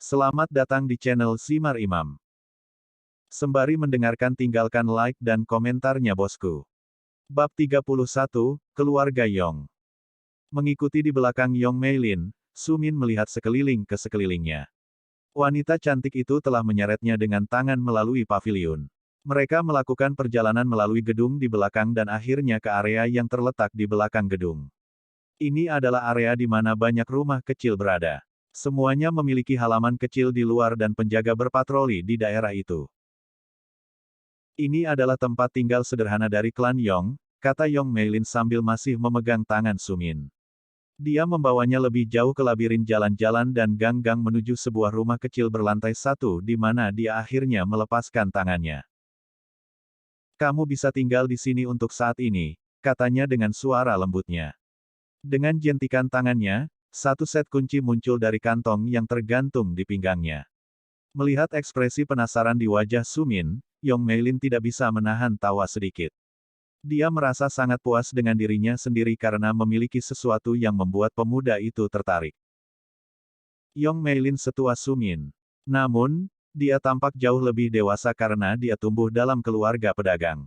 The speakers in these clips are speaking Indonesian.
Selamat datang di channel Simar Imam. Sembari mendengarkan tinggalkan like dan komentarnya bosku. Bab 31, Keluarga Yong. Mengikuti di belakang Yong Meilin, Sumin melihat sekeliling ke sekelilingnya. Wanita cantik itu telah menyeretnya dengan tangan melalui paviliun. Mereka melakukan perjalanan melalui gedung di belakang dan akhirnya ke area yang terletak di belakang gedung. Ini adalah area di mana banyak rumah kecil berada. Semuanya memiliki halaman kecil di luar dan penjaga berpatroli di daerah itu. Ini adalah tempat tinggal sederhana dari klan Yong, kata Yong Meilin sambil masih memegang tangan Sumin. Dia membawanya lebih jauh ke labirin jalan-jalan dan gang-gang menuju sebuah rumah kecil berlantai satu di mana dia akhirnya melepaskan tangannya. Kamu bisa tinggal di sini untuk saat ini, katanya dengan suara lembutnya. Dengan jentikan tangannya, satu set kunci muncul dari kantong yang tergantung di pinggangnya. Melihat ekspresi penasaran di wajah Sumin, Yong Meilin tidak bisa menahan tawa sedikit. Dia merasa sangat puas dengan dirinya sendiri karena memiliki sesuatu yang membuat pemuda itu tertarik. Yong Meilin setua Sumin. Namun, dia tampak jauh lebih dewasa karena dia tumbuh dalam keluarga pedagang.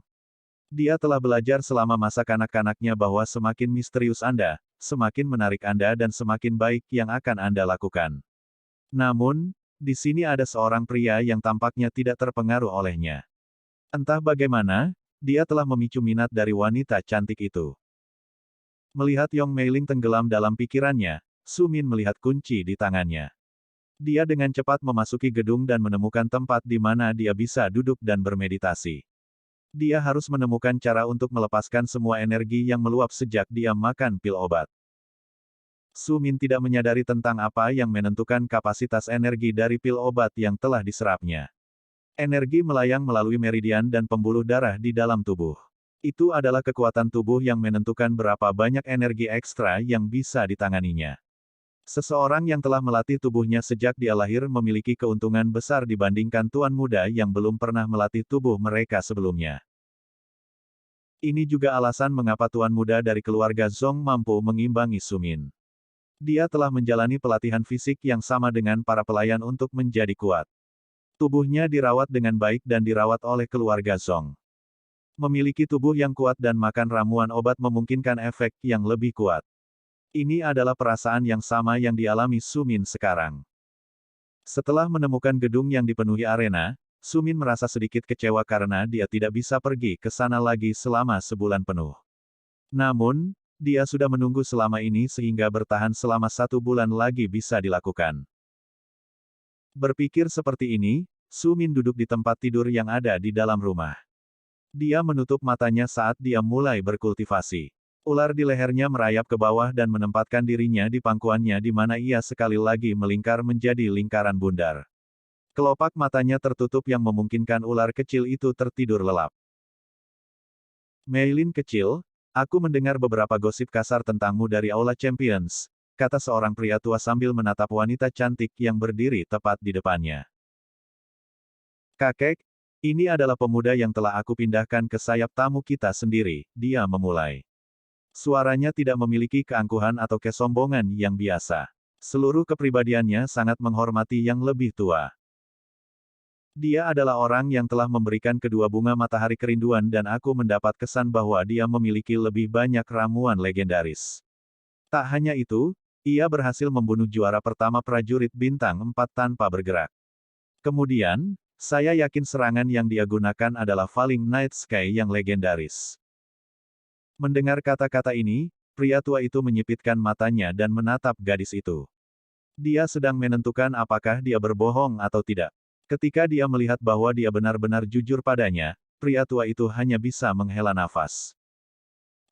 Dia telah belajar selama masa kanak-kanaknya bahwa semakin misterius Anda, semakin menarik Anda dan semakin baik yang akan Anda lakukan. Namun, di sini ada seorang pria yang tampaknya tidak terpengaruh olehnya. Entah bagaimana, dia telah memicu minat dari wanita cantik itu. Melihat Yong Meilin tenggelam dalam pikirannya, Sumin melihat kunci di tangannya. Dia dengan cepat memasuki gedung dan menemukan tempat di mana dia bisa duduk dan bermeditasi. Dia harus menemukan cara untuk melepaskan semua energi yang meluap sejak dia makan pil obat. Sumin tidak menyadari tentang apa yang menentukan kapasitas energi dari pil obat yang telah diserapnya. Energi melayang melalui meridian dan pembuluh darah di dalam tubuh. Itu adalah kekuatan tubuh yang menentukan berapa banyak energi ekstra yang bisa ditanganinya. Seseorang yang telah melatih tubuhnya sejak dia lahir memiliki keuntungan besar dibandingkan tuan muda yang belum pernah melatih tubuh mereka sebelumnya. Ini juga alasan mengapa tuan muda dari keluarga Zong mampu mengimbangi Sumin. Dia telah menjalani pelatihan fisik yang sama dengan para pelayan untuk menjadi kuat. Tubuhnya dirawat dengan baik dan dirawat oleh keluarga Zong. Memiliki tubuh yang kuat dan makan ramuan obat memungkinkan efek yang lebih kuat. Ini adalah perasaan yang sama yang dialami Sumin sekarang. Setelah menemukan gedung yang dipenuhi arena, Sumin merasa sedikit kecewa karena dia tidak bisa pergi ke sana lagi selama sebulan penuh. Namun, dia sudah menunggu selama ini sehingga bertahan selama 1 bulan lagi bisa dilakukan. Berpikir seperti ini, Sumin duduk di tempat tidur yang ada di dalam rumah. Dia menutup matanya saat dia mulai berkultivasi. Ular di lehernya merayap ke bawah dan menempatkan dirinya di pangkuannya di mana ia sekali lagi melingkar menjadi lingkaran bundar. Kelopak matanya tertutup yang memungkinkan ular kecil itu tertidur lelap. Meilin kecil, aku mendengar beberapa gosip kasar tentangmu dari Aula Champions, kata seorang pria tua sambil menatap wanita cantik yang berdiri tepat di depannya. Kakek, ini adalah pemuda yang telah aku pindahkan ke sayap tamu kita sendiri, dia memulai. Suaranya tidak memiliki keangkuhan atau kesombongan yang biasa. Seluruh kepribadiannya sangat menghormati yang lebih tua. Dia adalah orang yang telah memberikan kedua bunga matahari kerinduan dan aku mendapat kesan bahwa dia memiliki lebih banyak ramuan legendaris. Tak hanya itu, ia berhasil membunuh juara pertama prajurit bintang 4 tanpa bergerak. Kemudian, saya yakin serangan yang dia gunakan adalah Falling Night Sky yang legendaris. Mendengar kata-kata ini, pria tua itu menyipitkan matanya dan menatap gadis itu. Dia sedang menentukan apakah dia berbohong atau tidak. Ketika dia melihat bahwa dia benar-benar jujur padanya, pria tua itu hanya bisa menghela nafas.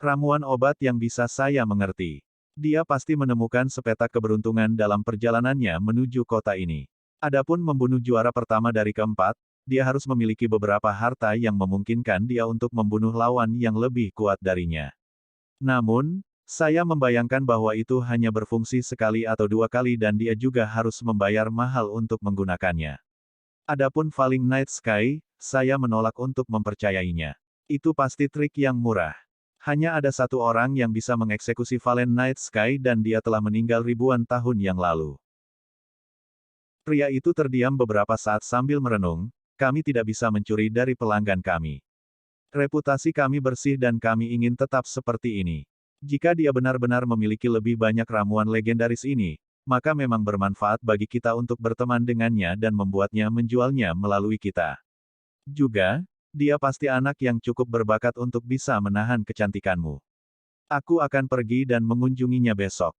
Ramuan obat yang bisa saya mengerti. Dia pasti menemukan sepetak keberuntungan dalam perjalanannya menuju kota ini. Adapun membunuh juara pertama dari keempat, dia harus memiliki beberapa harta yang memungkinkan dia untuk membunuh lawan yang lebih kuat darinya. Namun, saya membayangkan bahwa itu hanya berfungsi sekali atau 2 kali dan dia juga harus membayar mahal untuk menggunakannya. Adapun Falling Night Sky, saya menolak untuk mempercayainya. Itu pasti trik yang murah. Hanya ada satu orang yang bisa mengeksekusi Fallen Night Sky dan dia telah meninggal ribuan tahun yang lalu. Pria itu terdiam beberapa saat sambil merenung, kami tidak bisa mencuri dari pelanggan kami. Reputasi kami bersih dan kami ingin tetap seperti ini. Jika dia benar-benar memiliki lebih banyak ramuan legendaris ini, maka memang bermanfaat bagi kita untuk berteman dengannya dan membuatnya menjualnya melalui kita. Juga, dia pasti anak yang cukup berbakat untuk bisa menahan kecantikanmu. Aku akan pergi dan mengunjunginya besok.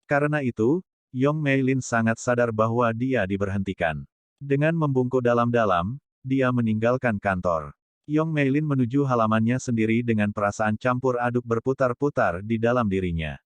Karena itu, Yong Meilin sangat sadar bahwa dia diberhentikan. Dengan membungkuk dalam-dalam, dia meninggalkan kantor. Yong Meilin menuju halamannya sendiri dengan perasaan campur aduk berputar-putar di dalam dirinya.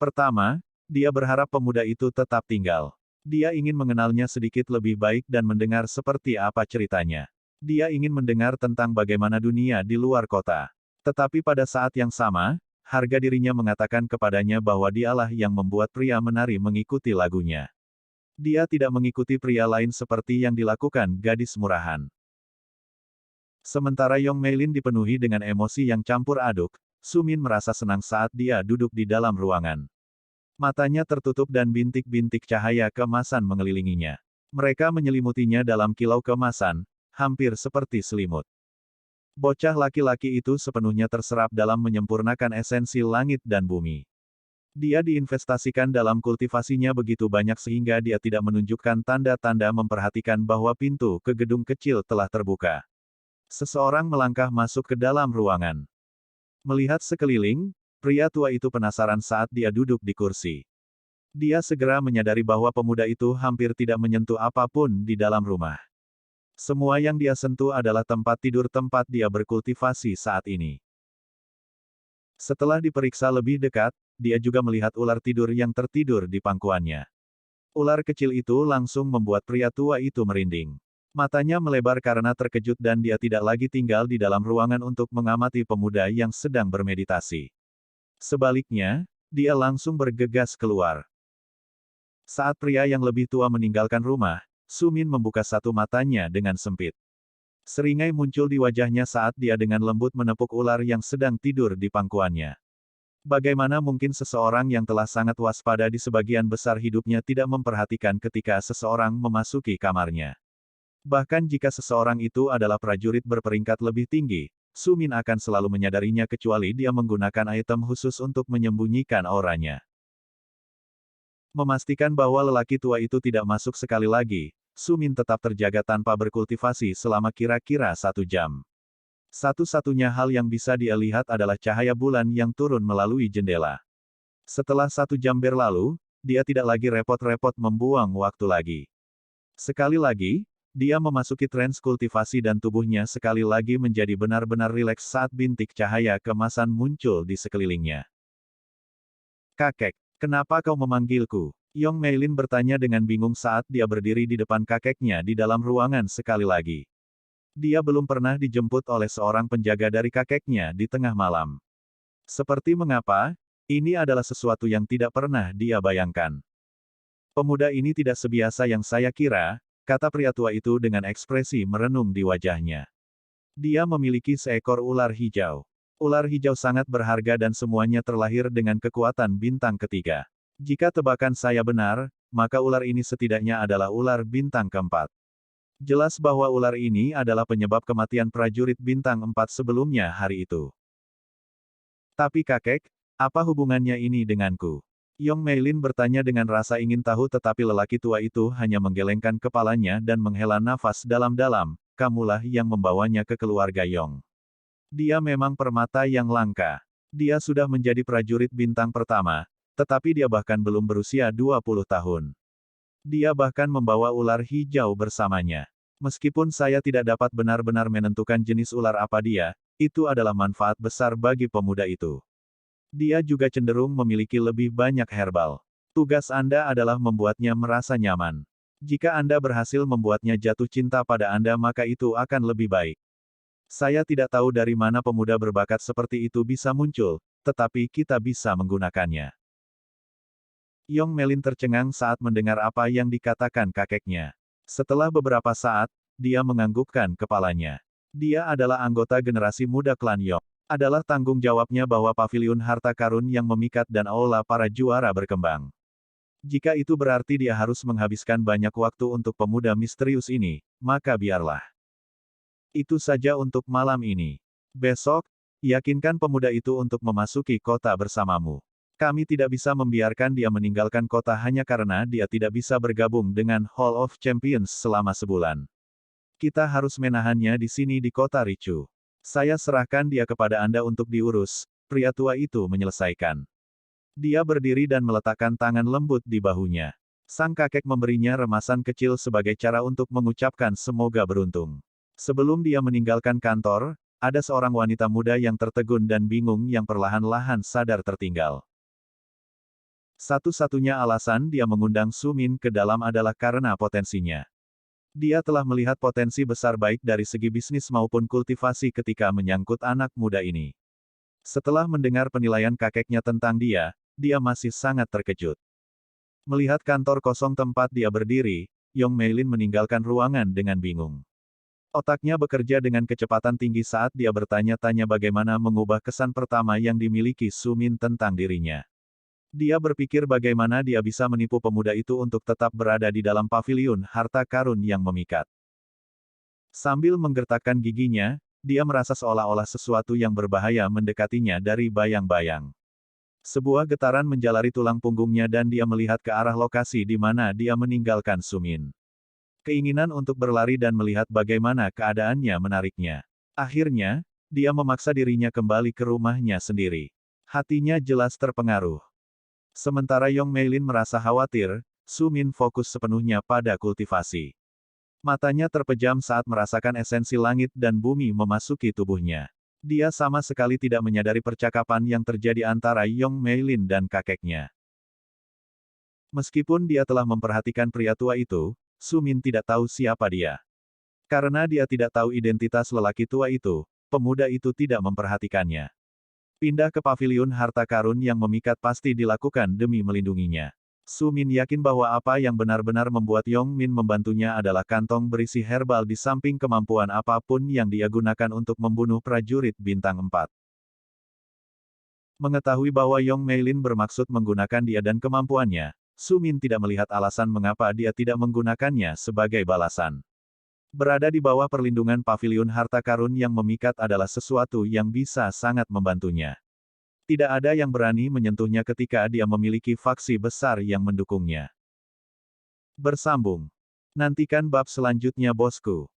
Pertama, dia berharap pemuda itu tetap tinggal. Dia ingin mengenalnya sedikit lebih baik dan mendengar seperti apa ceritanya. Dia ingin mendengar tentang bagaimana dunia di luar kota. Tetapi pada saat yang sama, harga dirinya mengatakan kepadanya bahwa dialah yang membuat pria menari mengikuti lagunya. Dia tidak mengikuti pria lain seperti yang dilakukan gadis murahan. Sementara Yong Meilin dipenuhi dengan emosi yang campur aduk, Sumin merasa senang saat dia duduk di dalam ruangan. Matanya tertutup dan bintik-bintik cahaya keemasan mengelilinginya. Mereka menyelimutinya dalam kilau keemasan, hampir seperti selimut. Bocah laki-laki itu sepenuhnya terserap dalam menyempurnakan esensi langit dan bumi. Dia diinvestasikan dalam kultivasinya begitu banyak sehingga dia tidak menunjukkan tanda-tanda memperhatikan bahwa pintu ke gedung kecil telah terbuka. Seseorang melangkah masuk ke dalam ruangan. Melihat sekeliling, pria tua itu penasaran saat dia duduk di kursi. Dia segera menyadari bahwa pemuda itu hampir tidak menyentuh apapun di dalam rumah. Semua yang dia sentuh adalah tempat tidur tempat dia berkultivasi saat ini. Setelah diperiksa lebih dekat, dia juga melihat ular tidur yang tertidur di pangkuannya. Ular kecil itu langsung membuat pria tua itu merinding. Matanya melebar karena terkejut dan dia tidak lagi tinggal di dalam ruangan untuk mengamati pemuda yang sedang bermeditasi. Sebaliknya, dia langsung bergegas keluar. Saat pria yang lebih tua meninggalkan rumah, Sumin membuka satu matanya dengan sempit. Seringai muncul di wajahnya saat dia dengan lembut menepuk ular yang sedang tidur di pangkuannya. Bagaimana mungkin seseorang yang telah sangat waspada di sebagian besar hidupnya tidak memperhatikan ketika seseorang memasuki kamarnya? Bahkan jika seseorang itu adalah prajurit berperingkat lebih tinggi, Sumin akan selalu menyadarinya kecuali dia menggunakan item khusus untuk menyembunyikan auranya. Memastikan bahwa lelaki tua itu tidak masuk sekali lagi, Sumin tetap terjaga tanpa berkultivasi selama kira-kira 1 jam. Satu-satunya hal yang bisa dia lihat adalah cahaya bulan yang turun melalui jendela. Setelah 1 jam berlalu, dia tidak lagi repot-repot membuang waktu lagi. Sekali lagi, dia memasuki trans kultivasi dan tubuhnya sekali lagi menjadi benar-benar rileks saat bintik cahaya keemasan muncul di sekelilingnya. Kakek. Kenapa kau memanggilku? Yong Meilin bertanya dengan bingung saat dia berdiri di depan kakeknya di dalam ruangan sekali lagi. Dia belum pernah dijemput oleh seorang penjaga dari kakeknya di tengah malam. Seperti mengapa, ini adalah sesuatu yang tidak pernah dia bayangkan. Pemuda ini tidak sebiasa yang saya kira, kata pria tua itu dengan ekspresi merenung di wajahnya. Dia memiliki seekor ular hijau. Ular hijau sangat berharga dan semuanya terlahir dengan kekuatan bintang ketiga. Jika tebakan saya benar, maka ular ini setidaknya adalah ular bintang keempat. Jelas bahwa ular ini adalah penyebab kematian prajurit bintang 4 sebelumnya hari itu. Tapi kakek, apa hubungannya ini denganku? Yong Meilin bertanya dengan rasa ingin tahu tetapi lelaki tua itu hanya menggelengkan kepalanya dan menghela nafas dalam-dalam, kamulah yang membawanya ke keluarga Yong. Dia memang permata yang langka. Dia sudah menjadi prajurit bintang pertama, tetapi dia bahkan belum berusia 20 tahun. Dia bahkan membawa ular hijau bersamanya. Meskipun saya tidak dapat benar-benar menentukan jenis ular apa dia, itu adalah manfaat besar bagi pemuda itu. Dia juga cenderung memiliki lebih banyak herbal. Tugas Anda adalah membuatnya merasa nyaman. Jika Anda berhasil membuatnya jatuh cinta pada Anda maka itu akan lebih baik. Saya tidak tahu dari mana pemuda berbakat seperti itu bisa muncul, tetapi kita bisa menggunakannya. Yong Meilin tercengang saat mendengar apa yang dikatakan kakeknya. Setelah beberapa saat, dia menganggukkan kepalanya. Dia adalah anggota generasi muda klan Yong. Adalah tanggung jawabnya bahwa paviliun harta karun yang memikat dan aula para juara berkembang. Jika itu berarti dia harus menghabiskan banyak waktu untuk pemuda misterius ini, maka biarlah. Itu saja untuk malam ini. Besok, yakinkan pemuda itu untuk memasuki kota bersamamu. Kami tidak bisa membiarkan dia meninggalkan kota hanya karena dia tidak bisa bergabung dengan Hall of Champions selama sebulan. Kita harus menahannya di sini di kota Ricu. Saya serahkan dia kepada Anda untuk diurus, pria tua itu menyelesaikan. Dia berdiri dan meletakkan tangan lembut di bahunya. Sang kakek memberinya remasan kecil sebagai cara untuk mengucapkan semoga beruntung. Sebelum dia meninggalkan kantor, ada seorang wanita muda yang tertegun dan bingung yang perlahan-lahan sadar tertinggal. Satu-satunya alasan dia mengundang Su Min ke dalam adalah karena potensinya. Dia telah melihat potensi besar baik dari segi bisnis maupun kultivasi ketika menyangkut anak muda ini. Setelah mendengar penilaian kakeknya tentang dia masih sangat terkejut. Melihat kantor kosong tempat dia berdiri, Yong Meilin meninggalkan ruangan dengan bingung. Otaknya bekerja dengan kecepatan tinggi saat dia bertanya-tanya bagaimana mengubah kesan pertama yang dimiliki Su Min tentang dirinya. Dia berpikir bagaimana dia bisa menipu pemuda itu untuk tetap berada di dalam paviliun harta karun yang memikat. Sambil menggertakkan giginya, dia merasa seolah-olah sesuatu yang berbahaya mendekatinya dari bayang-bayang. Sebuah getaran menjalari tulang punggungnya dan dia melihat ke arah lokasi di mana dia meninggalkan Su Min. Keinginan untuk berlari dan melihat bagaimana keadaannya menariknya. Akhirnya, dia memaksa dirinya kembali ke rumahnya sendiri. Hatinya jelas terpengaruh. Sementara Yong Meilin merasa khawatir, Su Min fokus sepenuhnya pada kultivasi. Matanya terpejam saat merasakan esensi langit dan bumi memasuki tubuhnya. Dia sama sekali tidak menyadari percakapan yang terjadi antara Yong Meilin dan kakeknya. Meskipun dia telah memperhatikan pria tua itu, Su Min tidak tahu siapa dia. Karena dia tidak tahu identitas lelaki tua itu, pemuda itu tidak memperhatikannya. Pindah ke paviliun harta karun yang memikat pasti dilakukan demi melindunginya. Su Min yakin bahwa apa yang benar-benar membuat Yong Min membantunya adalah kantong berisi herbal di samping kemampuan apapun yang dia gunakan untuk membunuh prajurit bintang 4. Mengetahui bahwa Yong Meilin bermaksud menggunakan dia dan kemampuannya, Su Min tidak melihat alasan mengapa dia tidak menggunakannya sebagai balasan. Berada di bawah perlindungan paviliun harta karun yang memikat adalah sesuatu yang bisa sangat membantunya. Tidak ada yang berani menyentuhnya ketika dia memiliki faksi besar yang mendukungnya. Bersambung. Nantikan bab selanjutnya bosku.